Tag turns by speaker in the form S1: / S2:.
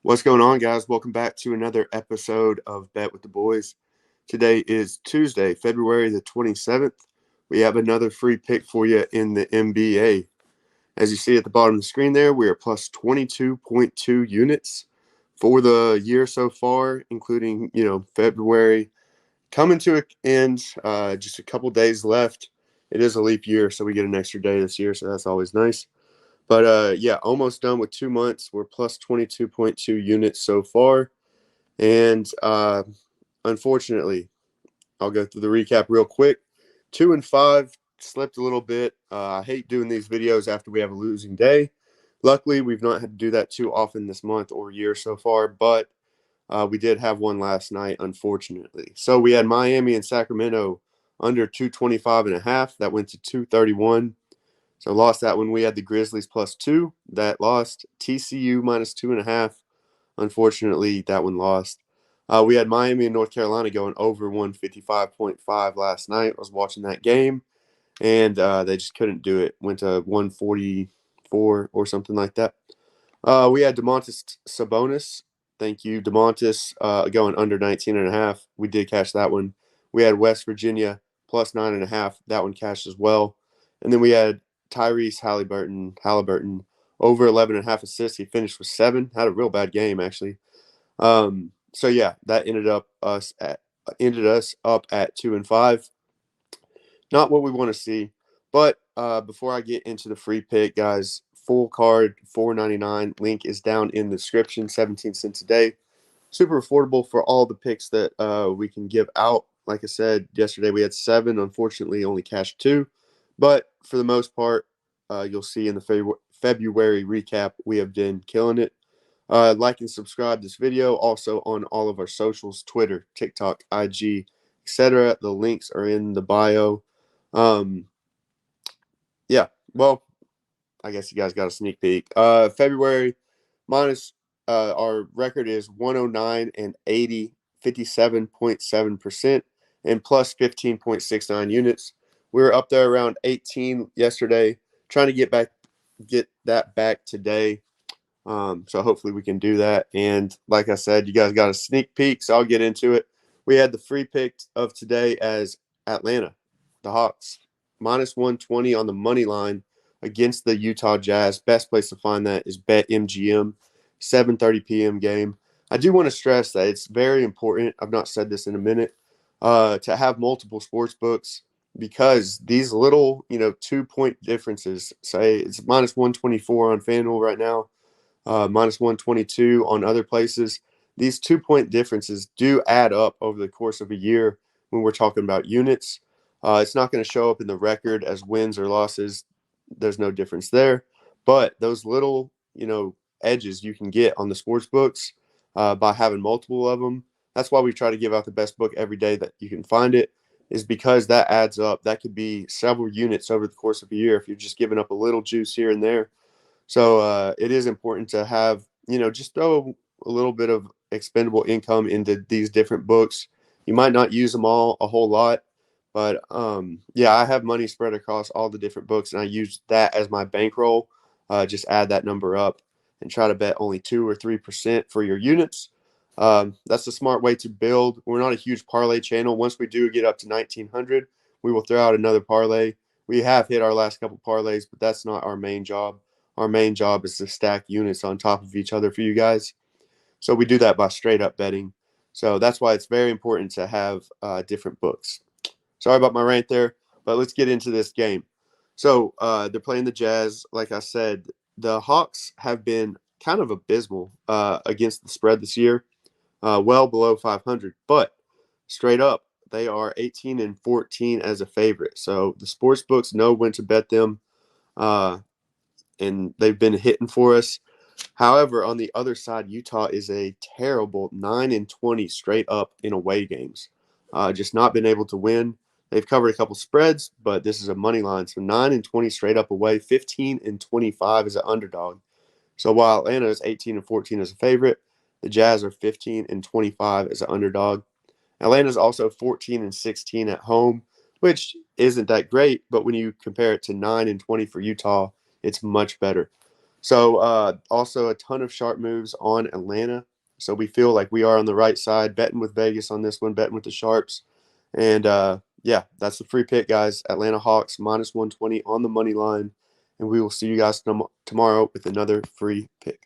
S1: What's going on, guys? Welcome back to another episode of Bet with the Boys. Today is Tuesday, February the 27th. We have another free pick for you in the NBA. As you see at the bottom of the screen there, we are plus 22.2 units for the year so far, including, February coming to an end. Just a couple days left. It is a leap year, so we get an extra day this year, so that's always nice. But yeah, almost done with 2 months. We're plus 22.2 units so far. And unfortunately, I'll go through the recap real quick. 2-5, slipped a little bit. I hate doing these videos after we have a losing day. Luckily, we've not had to do that too often this month or year so far, but we did have one last night, unfortunately. So we had Miami and Sacramento under 225.5. That went to 231. So lost that one. We had the Grizzlies +2. That lost. TCU -2.5. Unfortunately, that one lost. We had Miami and North Carolina going over 155.5 last night. I was watching that game, and they just couldn't do it. Went to 144 or something like that. We had Domantas Sabonis. Thank you, Domantas, going under 19.5. We did catch that one. We had West Virginia +9.5. That one cashed as well. And then we had Tyrese Halliburton over 11.5 assists. He finished with 7. Had a real bad game, actually. So yeah, that ended us up at 2-5. Not what we want to see. But before I get into the free pick, guys, full card $4.99. Link is down in the description. 17 cents a day. Super affordable for all the picks that we can give out. Like I said, yesterday we had 7. Unfortunately, only cashed 2. But for the most part, you'll see in the February recap, we have been killing it. Like and subscribe this video. Also on all of our socials, Twitter, TikTok, IG, etc. The links are in the bio. Yeah, well, I guess you guys got a sneak peek. February minus our record is 109 and 80, 57.7%, and plus 15.69 units. We were up there around 18 yesterday, trying to get that back today. So hopefully we can do that. And like I said, you guys got a sneak peek, so I'll get into it. We had the free pick of today as Atlanta, the Hawks, -120 on the money line against the Utah Jazz. Best place to find that is BetMGM, 7:30 p.m. game. I do want to stress that it's very important. I've not said this in a minute, to have multiple sports books, because these little, 2-point differences, say it's -124 on FanDuel right now, -122 on other places. These 2-point differences do add up over the course of a year when we're talking about units. It's not going to show up in the record as wins or losses. There's no difference there. But those little, edges you can get on the sports books by having multiple of them. That's why we try to give out the best book every day that you can find it, is because that adds up. That could be several units over the course of a year if you're just giving up a little juice here and there. So it is important to have, just throw a little bit of expendable income into these different books. You might not use them all a whole lot, but yeah, I have money spread across all the different books, and I use that as my bankroll. Just add that number up and try to bet only 2 or 3% for your units. That's a smart way to build. We're not a huge parlay channel. Once we do get up to 1,900, we will throw out another parlay. We have hit our last couple parlays, but that's not our main job. Our main job is to stack units on top of each other for you guys. So we do that by straight up betting. So that's why it's very important to have different books. Sorry about my rant there, but let's get into this game. So they're playing the Jazz. Like I said, the Hawks have been kind of abysmal against the spread this year, well below 500. But straight up, they are 18-14 as a favorite. So the sports books know when to bet them, and they've been hitting for us. However, on the other side, Utah is a terrible 9-20 straight up in away games. Just not been able to win. They've covered a couple spreads, but this is a money line. So 9-20 straight up away, 15-25 as an underdog. So while Atlanta is 18-14 as a favorite, the Jazz are 15-25 as an underdog. Atlanta is also 14-16 at home, which isn't that great, but when you compare it to 9-20 for Utah, it's much better. So also a ton of sharp moves on Atlanta. So we feel like we are on the right side, betting with Vegas on this one, betting with the Sharps. And yeah, that's the free pick, guys. Atlanta Hawks -120 on the money line. And we will see you guys tomorrow with another free pick.